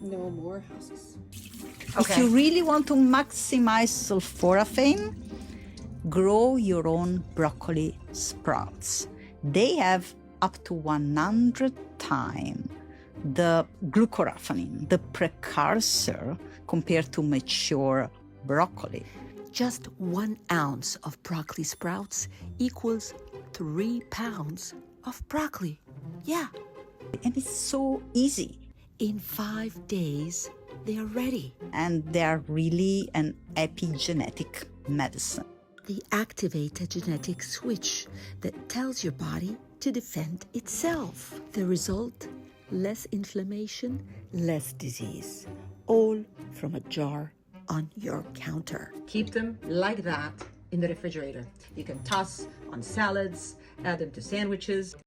No more husks. If you really want to maximize sulforaphane, grow your own broccoli sprouts. They have up to 100 times the glucoraphanin, the precursor, compared to mature broccoli. Just 1 ounce of broccoli sprouts equals 3 pounds of broccoli. Yeah. And it's so easy. In 5 days, they are ready. And they are really an epigenetic medicine. They activate a genetic switch that tells your body to defend itself. The result? Less inflammation, less disease. All from a jar on your counter. Keep them like that in the refrigerator. You can toss on salads, add them to sandwiches.